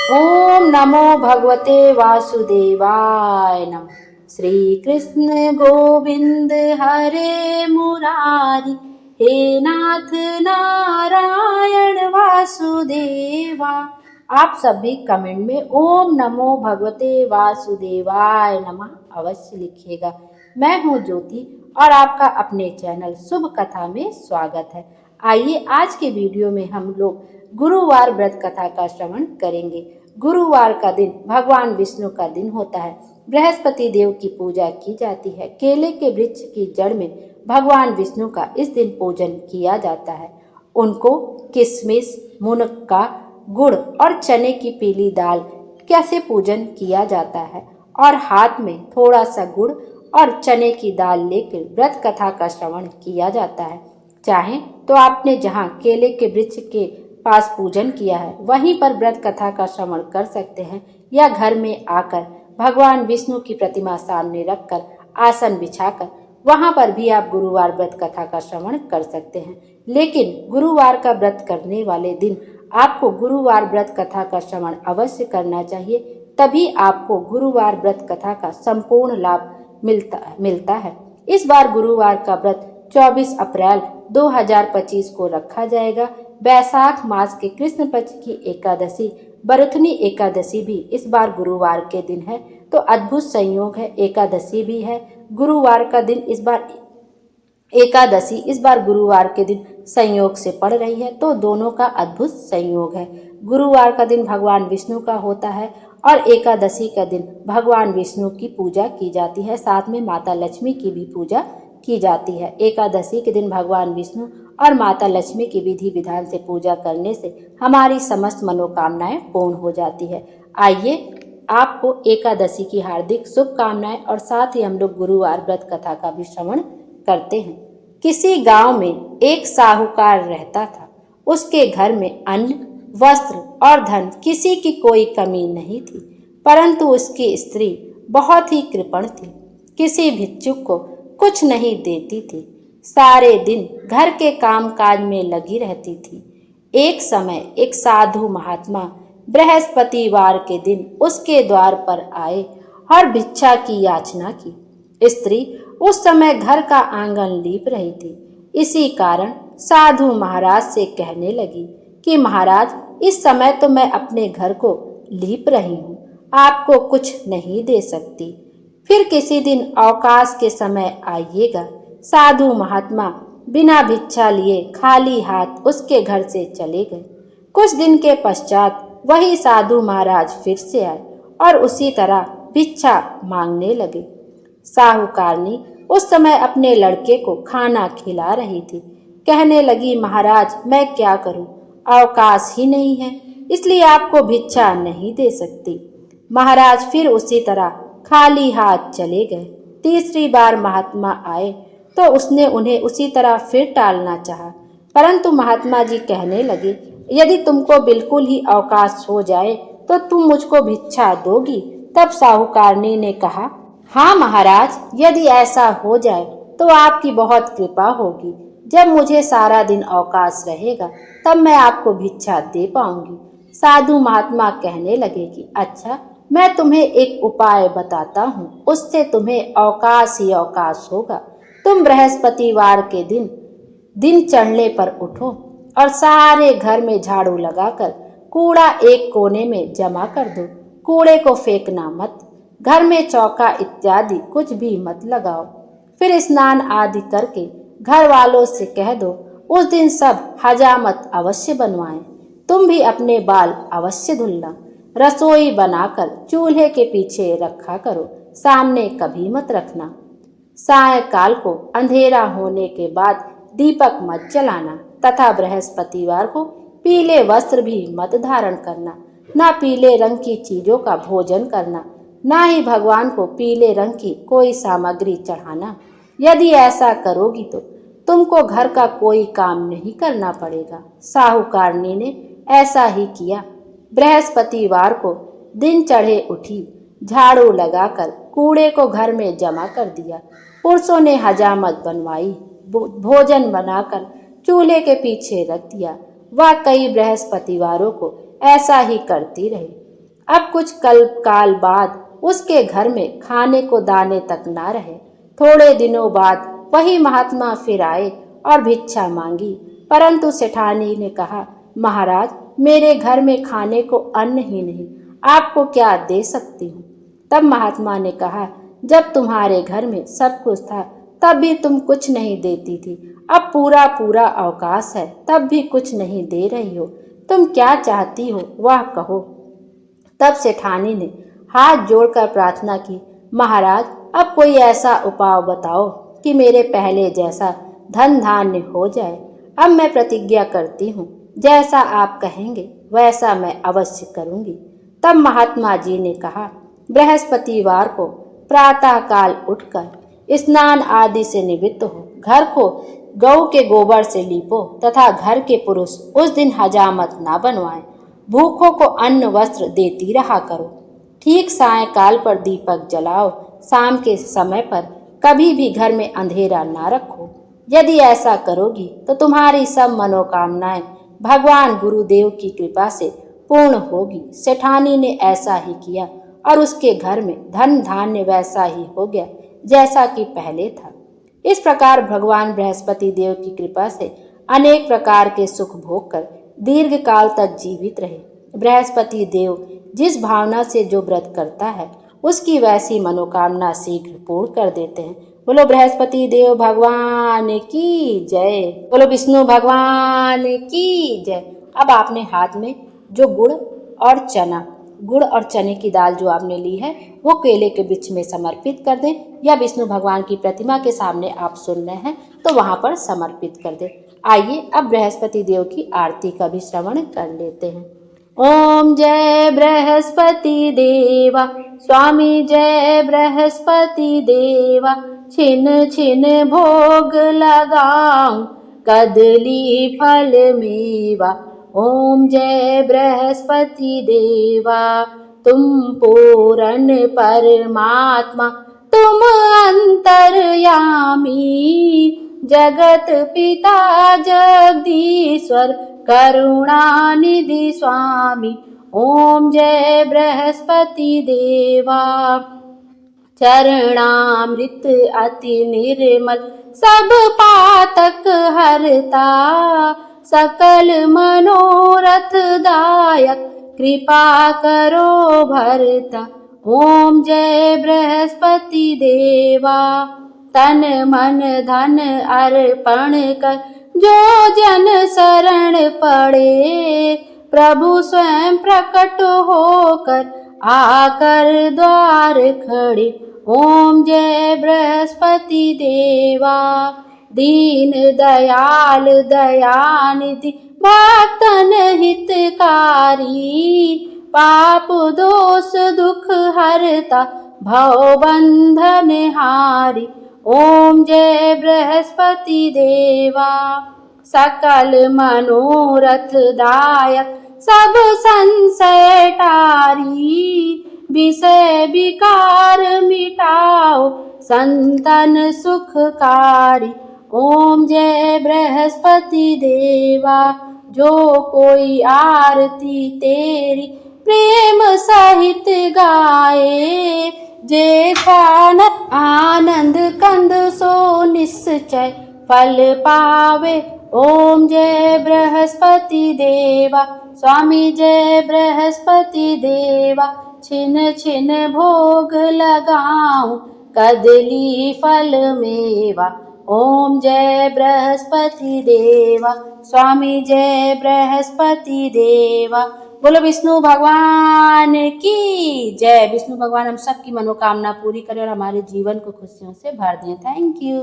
ओम नमो भगवते वासुदेवाय नमः। श्री कृष्ण गोविंद हरे मुरारी, हे नाथ नारायण वासुदेवा। आप सभी कमेंट में ओम नमो भगवते वासुदेवाय नमः अवश्य लिखिएगा। मैं हूँ ज्योति और आपका अपने चैनल शुभ कथा में स्वागत है। आइए आज के वीडियो में हम लोग गुरुवार व्रत कथा का श्रवण करेंगे। गुरुवार का दिन भगवान विष्णु का दिन होता है। बृहस्पति देव की पूजा की जाती है। केले के वृक्ष की जड़ में भगवान विष्णु का इस दिन पूजन किया जाता है। उनको किशमिश, मुनक्का, गुड़ और चने की पीली दाल कैसे पूजन किया जाता है और हाथ में थोड़ा सा गुड़ और चने की दाल लेकर व्रत कथा का श्रवण किया जाता है। चाहे तो आपने जहाँ केले के वृक्ष के पास पूजन किया है वहीं पर व्रत कथा का श्रवण कर सकते हैं, या घर में आकर भगवान विष्णु की प्रतिमा सामने रखकर आसन बिछाकर वहां पर भी आप गुरुवार व्रत कथा का श्रवण कर सकते हैं। लेकिन गुरुवार का व्रत करने वाले दिन आपको गुरुवार व्रत कथा का श्रवण अवश्य करना चाहिए, तभी आपको गुरुवार व्रत कथा का संपूर्ण लाभ मिलता है। इस बार गुरुवार का व्रत 24 अप्रैल 2025 को रखा जाएगा। वैशाख मास के कृष्ण पक्ष की एकादशी बरुथनी एकादशी भी इस बार गुरुवार के दिन है, तो अद्भुत संयोग है। एकादशी भी है गुरुवार का दिन, एकादशी इस बार गुरुवार के दिन संयोग से पड़ रही है, तो दोनों का अद्भुत संयोग है। गुरुवार का दिन भगवान विष्णु का होता है और एकादशी का दिन भगवान विष्णु की पूजा की जाती है, साथ में माता लक्ष्मी की भी पूजा की जाती है। एकादशी के दिन भगवान विष्णु और माता लक्ष्मी की विधि विधान से पूजा करने से हमारी समस्त मनोकामनाएं पूर्ण हो जाती है। आइए आपको एकादशी की हार्दिक शुभकामनाएं और साथ ही हम लोग गुरुवार व्रत कथा का भी श्रवण करते हैं। किसी गांव में एक साहूकार रहता था। उसके घर में अन्न, वस्त्र और धन किसी की कोई कमी नहीं थी, परंतु उसकी स्त्री बहुत ही कृपण थी। किसी भिक्षुक को कुछ नहीं देती थी, सारे दिन घर के कामकाज में लगी रहती थी। एक समय एक साधु महात्मा बृहस्पतिवार के दिन उसके द्वार पर आए और भिक्षा की याचना की। स्त्री उस समय घर का आंगन लीप रही थी। इसी कारण साधु महाराज से कहने लगी कि महाराज, इस समय तो मैं अपने घर को लीप रही हूँ, आपको कुछ नहीं दे सकती, फिर किसी दिन अवकाश के समय आइएगा। साधु महात्मा बिना भिक्षा लिए खाली हाथ उसके घर से चले गए। कुछ दिन के पश्चात वही साधु महाराज फिर से आए और उसी तरह भिक्षा मांगने लगे। साहूकारनी उस समय अपने लड़के को खाना खिला रही थी। कहने लगी, महाराज मैं क्या करूं, अवकाश ही नहीं है, इसलिए आपको भिक्षा नहीं दे सकती। महाराज फिर उसी तरह खाली हाथ चले गए। तीसरी बार महात्मा आए तो उसने उन्हें उसी तरह फिर टालना चाहा, परंतु महात्मा जी कहने लगे, यदि तुमको बिल्कुल ही अवकाश हो जाए तो तुम मुझको भिक्षा दोगी। तब साहूकारनी ने कहा, हाँ महाराज, यदि ऐसा हो जाए तो आपकी बहुत कृपा होगी। जब मुझे सारा दिन अवकाश रहेगा तब मैं आपको भिक्षा दे पाऊंगी। साधु महात्मा कहने लगे कि अच्छा, मैं तुम्हें एक उपाय बताता हूँ, उससे तुम्हें अवकाश ही अवकाश होगा। तुम बृहस्पतिवार के दिन चढ़ने पर उठो और सारे घर में झाड़ू लगाकर कूड़ा एक कोने में जमा कर दो। कूड़े को फेंकना मत, घर में चौका इत्यादि कुछ भी मत लगाओ। फिर स्नान आदि करके घर वालों से कह दो उस दिन सब हजामत अवश्य बनवाएं। तुम भी अपने बाल अवश्य धुलना। रसोई बनाकर चूल्हे के पीछे रखा करो, सामने कभी मत रखना। सायंकाल को अंधेरा होने के बाद दीपक मत जलाना तथा बृहस्पतिवार को पीले वस्त्र भी मत धारण करना। ना पीले रंग की चीजों का भोजन करना, ना ही भगवान को पीले रंग की कोई सामग्री चढ़ाना। यदि ऐसा करोगी तो तुमको घर का कोई काम नहीं करना पड़ेगा। साहूकारनी ने ऐसा ही किया। बृहस्पतिवार को दिन चढ़े उठी, झाड़ू लगाकर कूड़े को घर में जमा कर दिया। पुरुषों ने हजामत बनवाई, भोजन बनाकर चूल्हे के पीछे रख दिया। वह कई बृहस्पतिवारों को ऐसा ही करती रही। अब कुछ काल बाद उसके घर में खाने को दाने तक ना रहे। थोड़े दिनों बाद वही महात्मा फिर आए और भिक्षा मांगी, परंतु सेठानी ने कहा, महाराज, मेरे घर में खाने को अन्न ही नहीं, आपको क्या दे सकती हूँ। तब महात्मा ने कहा, जब तुम्हारे घर में सब कुछ था तब भी तुम कुछ नहीं देती थी, अब पूरा पूरा अवकाश है तब भी कुछ नहीं दे रही हो, तुम क्या चाहती हो वह कहो। तब सेठानी ने हाथ जोड़कर प्रार्थना की, महाराज, अब कोई ऐसा उपाय बताओ कि मेरे पहले जैसा धन धान्य हो जाए। अब मैं प्रतिज्ञा करती हूँ, जैसा आप कहेंगे वैसा मैं अवश्य करूँगी। तब महात्मा जी ने कहा, बृहस्पतिवार को प्रातः काल उठकर स्नान आदि से निवृत्त हो, घर को गौ के गोबर से लीपो तथा घर के पुरुष उस दिन हजामत ना बनवाएं। भूखों को अन्न वस्त्र देती रहा करो। ठीक सायंकाल पर दीपक जलाओ। शाम के समय पर कभी भी घर में अंधेरा ना रखो। यदि ऐसा करोगी तो तुम्हारी सब मनोकामनाएं भगवान गुरुदेव की कृपा से पूर्ण होगी। सेठानी ने ऐसा ही किया और उसके घर में धन धान्य वैसा ही हो गया जैसा कि पहले था। इस प्रकार भगवान बृहस्पति देव की कृपा से अनेक प्रकार के सुख भोग कर दीर्घ काल तक जीवित रहे। बृहस्पति देव जिस भावना से जो व्रत करता है उसकी वैसी मनोकामना शीघ्र पूर्ण कर देते हैं। बोलो बृहस्पति देव भगवान की जय। बोलो विष्णु भगवान की जय। अब आपने हाथ में जो गुड़ और चने की दाल जो आपने ली है वो केले के वृक्ष में समर्पित कर दें, या विष्णु भगवान की प्रतिमा के सामने आप सुन रहे हैं तो वहां पर समर्पित कर दें। आइए अब बृहस्पति देव की आरती का भी श्रवण कर लेते हैं। ओम जय बृहस्पति देवा, स्वामी जय बृहस्पति देवा, छिन छिन भोग लगाऊं कदली फल मेवा। ओम जय बृहस्पति देवा, तुम पूर्ण परमात्मा, तुम अंतर्यामी, जगत पिता जगदीश्वर, करुणानिधि स्वामी। ओम जय बृहस्पति देवा, चरणामृत अति निर्मल, सब पातक हरता, सकल मनोरथ दायक, कृपा करो भरता। ओम जय बृहस्पति देवा, तन मन धन अर्पण कर जो जन शरण पड़े, प्रभु स्वयं प्रकट होकर आकर द्वार खड़े। ओम जय बृहस्पति देवा, दीन दयाल दयानिधि, भक्तन हितकारी, पाप दोष दुख हरता, भव बंधन हारी। ओम जय बृहस्पति देवा, सकल मनोरथ दायक, सब संशय टारी, विषय विकार मिटाओ, संतन सुखकारी। ओम जय बृहस्पति देवा, जो कोई आरती तेरी प्रेम सहित गाए, जेठान आनंद कंद सो निश्चय फल पावे। ओम जय बृहस्पति देवा, स्वामी जय बृहस्पति देवा, छिन छिन भोग लगाऊं कदली फल मेवा। ओम जय बृहस्पति देवा, स्वामी जय बृहस्पति देवा। बोलो विष्णु भगवान की जय। विष्णु भगवान हम सबकी मनोकामना पूरी करें और हमारे जीवन को खुशियों से भर दें। Thank you.